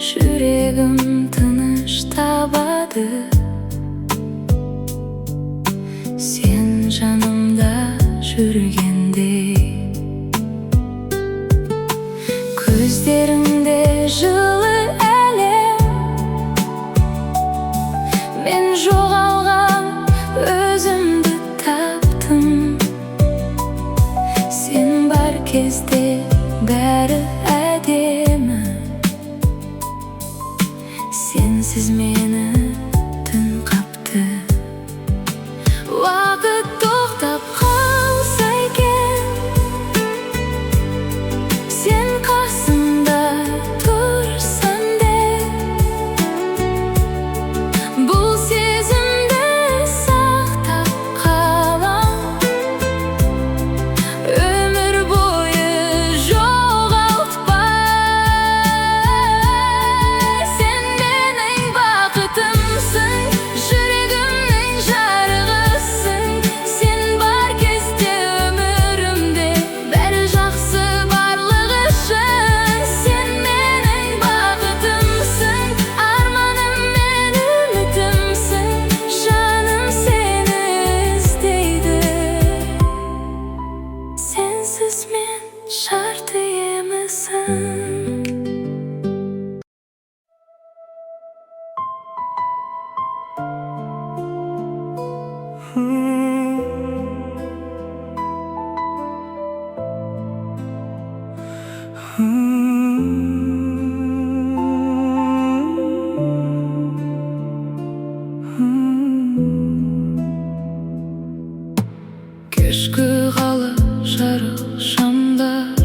Yüreğim tыныç tabadı. Sen canımda жүргенде, gözlerinde жылы әлем. Мен жоғалған өзімді таптым. Sen бар кезде бәрі әдемі. Sensiz meni түн қапты. Уақыт тоқтап қалса екен, сен қасымда тұрсаң деп, бұл сезімді сақтап қалам. Өмір бойы жоғалтпай. Сен менің бақытымсың, жүрегімнің жарығысың. Сен бар кезде өмірімде, бәрі жақсы барлығы үшін. Сен менің бақытымсың, арманым мен үмітімсің. Жаным сені іздейді. Sensiz men şartı емісің. Кешкі қала жарық шамдар,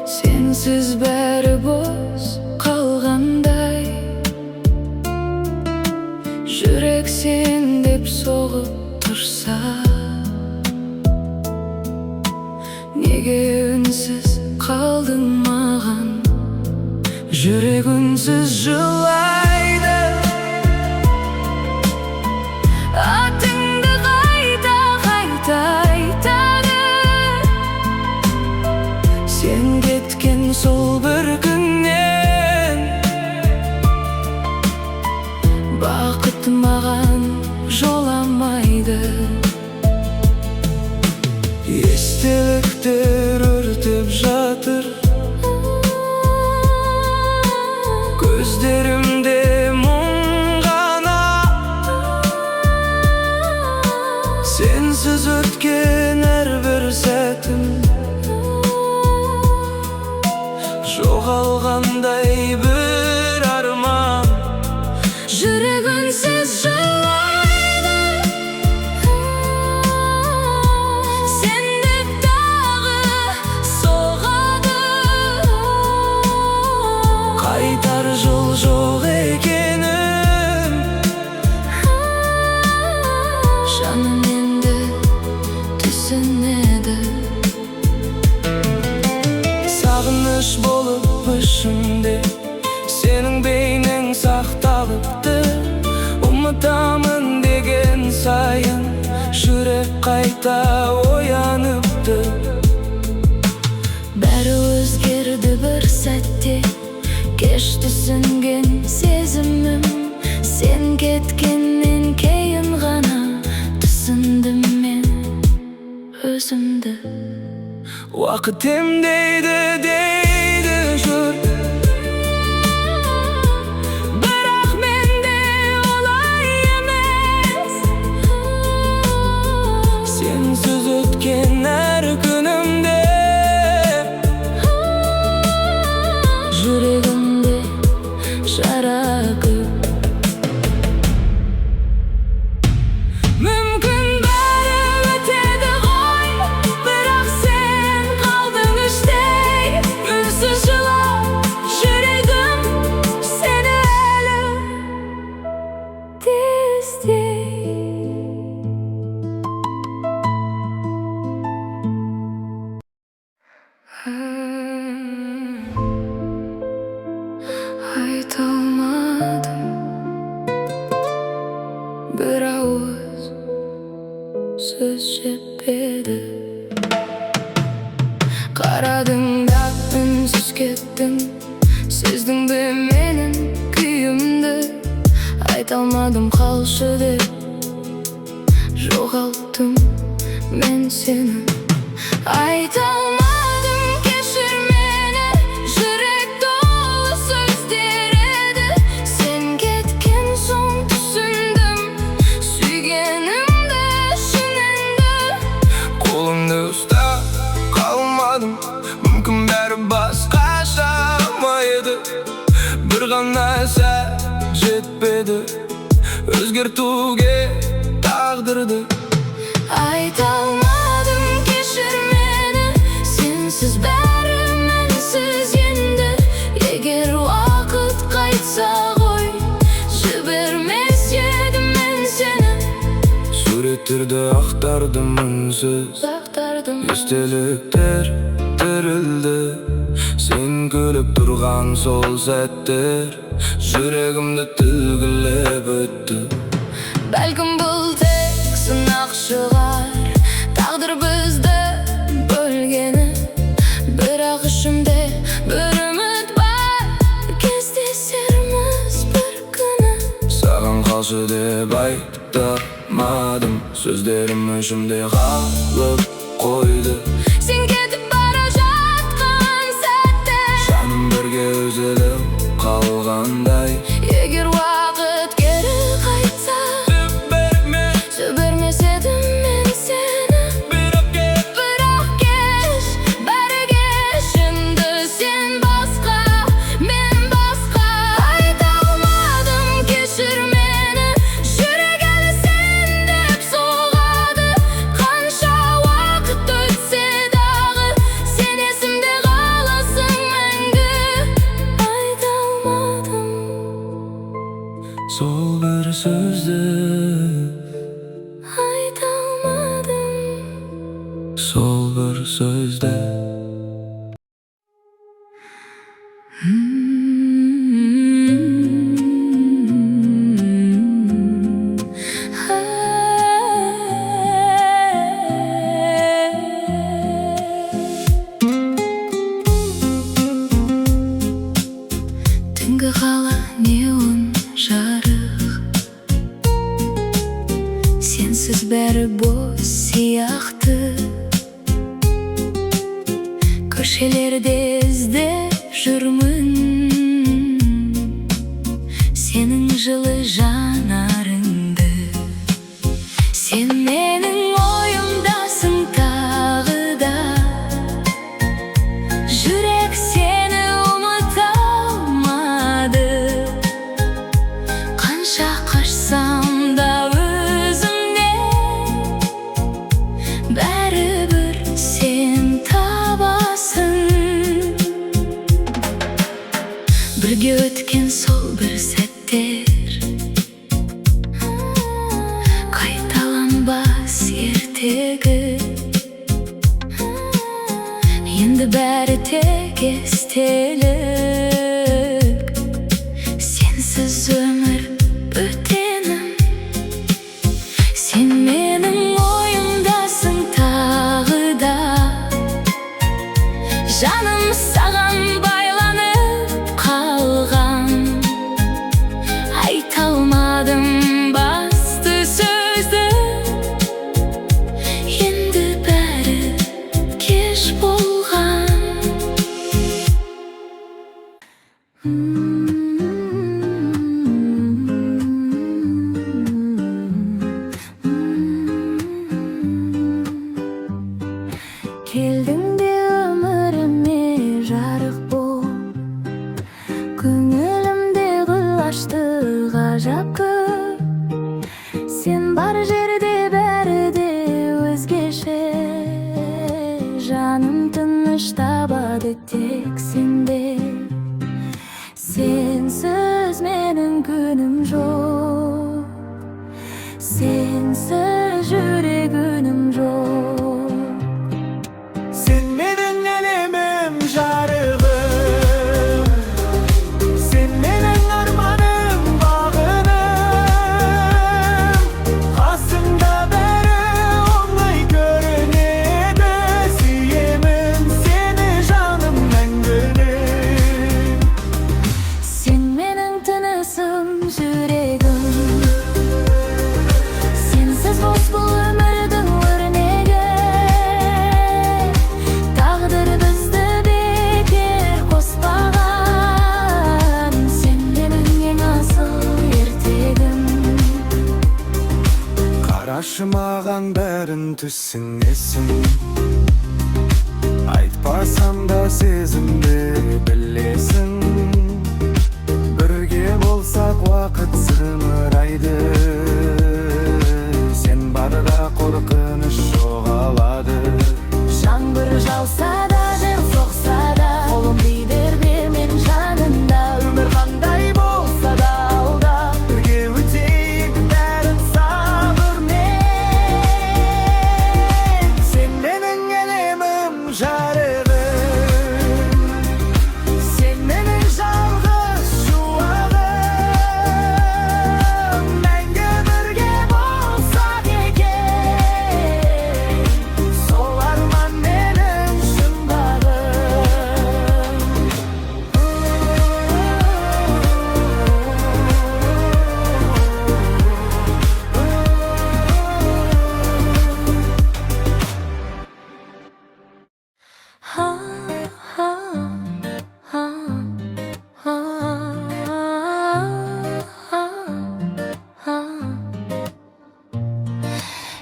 сенсіз бәрі бос қалғандай. Жүрек сен деп соғып тұрса, неге үнсіз қалдың маған? Жүрек үнсіз жылайды. Атыңды қайта айтады. Сен кеткен сол бір күннен, бақыт маған жоламайды. Естеліктер өртеп жатыр көздерімде, мұң ғана. Сенсіз өткен әрбір сәтім жоғалғандай бір арман. Жүрек үнсіз жылайды. Сен деп тағы соғады. Қайтар жол жоқ екенін, жаным енді түсінеді. Сағыныш болып ішімде, сенің бейнең сақталыпты. Ұмытамын деген сайын, жүрек қайта ояныпты. Бәрі өзгерді бір сәтте, кеш түсінген сезімім. Сен кеткеннен кейін ғана түсіндім мен өзімді. Уақыт емдейді дейді жұрт, бірақ менде олай емес. Сенсіз өткен әр күнімде, жүрегімде жара көп. Мүмкін бәрі өтеді ғой, бірақ сен қалдың іштей. Үнсіз жылап жүрегім, сені әлі де іздей. Айта алмадым бір ауыз сөз жетпеді. Қарадың да үнсіз кеп ettin. Sizdin benim kүйümді, айталмадым қалшы деп. Жоғалттым мен сені, айталмадым кешір мені. Жүрек толы сөздер еді, сен кеткен соң түсіндім сүйгенімді шынында. Қолыңды ұстап қалмадым, мүмкін бәрі басқаша ма еді. Бір ғана сәт жетпеді өзгертуге тағдырды. Айталмадым кешір мені, сенсіз бәрі мәнсіз енді. Егер уақыт қайтса ғой, жібермес едім мен сені. Суреттерді ақтардым үнсіз, естеліктер тірілді. Сен күліп тұрған сол сәттер жүрегімді тілгілеп өтті. Бәлкім бұл тек сынақ шығар, тағдыр бізді бөлгені. Бірақ ішімде бір үміт бар, кездесерміз бір күні. Саған қалшы деп айтамадым, сөздерім ішімде қалып қойды. Сен кетіп бара жатқан сәтте жаным бірге үзіліп қалғандай. Егер уақыт кері қайтса, жібермес едім мен сені. Бірақ кеш, бәрі кеш енді. Сен басқа, мен басқа. Айталмадым кешір мені, жүрек әлі сен деп соғады. Қанша уақыт өтсе дағы, сен есімде қаласың мәңгі. Айталмадым Сол бір сөзді, айталмадым. сол бір сөзді. Түнгі қала неон жарық, сенсіз бәрі бос сияқты. Көшелерде іздеп жүрмін сенің жылы жанарыңды. Сен менің ойымдасың тағы да, жүрек сені ұмыта алмады. Қанша қашсам да өзімнен, бәрібір сен табасың. Бірге өткен сол бір сәттер қайталанбас ертегі. Енді бәрі тек естелік, сенсіз өмір өтенім. Сен менің ойымдасың тағы да, жаным саған байланып қалған. Айталмадым басты сөзді, енді бәрі кеш болған. Келдің де өміріме жарық болып, көңілімде гүл ашты ғажап көп. Сен бар жерде бәрі де өзгеше, жаным тыныш табады тек сенде. Сенсіз менің күнім жоқ, сенсіз жүрек үнім жоқ. Sen benim elemim jarığım, sen benim armanım bağınım. Aslında beri onay görünedi, siyemim seni canım ben gönül. Yaşamagan bärін түсінесің. Айтпасам да сезімді білесің. Бірге болсақ уақыт зымырайды. Сен барда қорқыныш жоғалады. Жаңбыр жауса да, жел соқса да, қолым тиер менің жанымда. Өмір қандай болса да алда, бірге өтейік бәрін сабырмен. Сен менің әлемім, жарығым, сен менің жалғыз шуағым. Мәңгі бірге болсақ екен, сол арман менің жұмбағым. Ha, ha, ha, ha, ha, ha.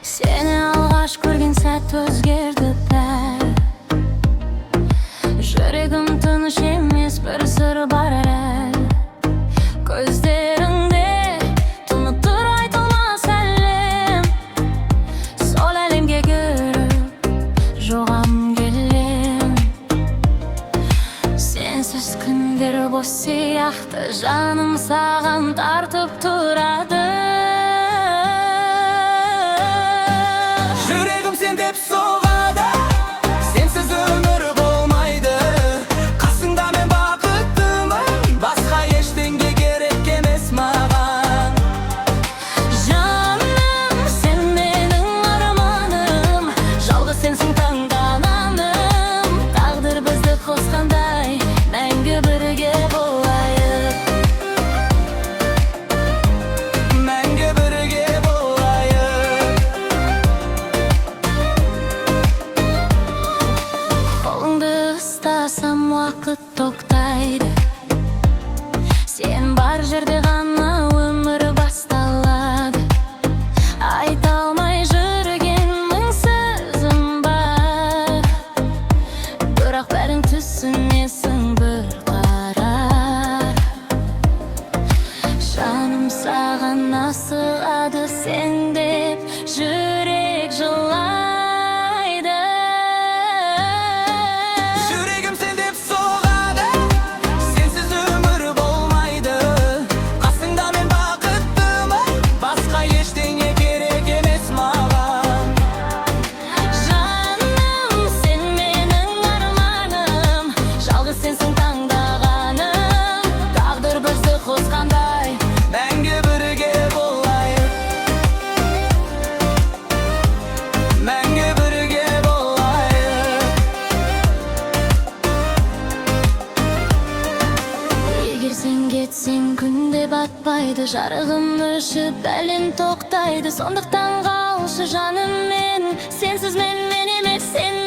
Seni alғаш көрген сәт өзгерді бәрі. Жүрегім тыныш емес, бір сыр бар әлі. Көздеріңде тұнып тұр айтылмас әлем. Сол әлемге кіріп жоғам келем. Сенсіз күндер бос сияқты, жаным саған тартып тұрады. Жүрегім сен деп соғады, сенсіз өмір болмайды. Қасыңда мен бақыттымын, басқа ештеңе керек емес маған. Жаным, сен менің арманым, жалғыз сенсің таңданамым. Тағдыр бізді қосқандай, мәңгі бірге болайық. Мәңгі бірге болайық. Қолыңды ұстасам уақыт тоқтайды. Сен бар жерде ғана өмір басталады. Айта алмай жүрген мың сөзім бар, бірақ бәрін түсінесің бір қарар. Жаным саған асығады, сен деп жүрек жылайды. Жүрегім сен деп соғады, сенсіз өмір болмайды. Қасыңда мен бақыттымын, басқа ештеңе керек емес маған. Жаным, сен менің арманым, жалғыз сенсің таңдағаным. Тағдыр бізді қосқандай, Мәңгі бірге болайық. Мәңгі бірге болайық. егер сен кетсең күнде батпайды, жарығым өшіп әлем тоқтайды. Сондықтан қалшы жаным мен, сенсіз мен емес, сен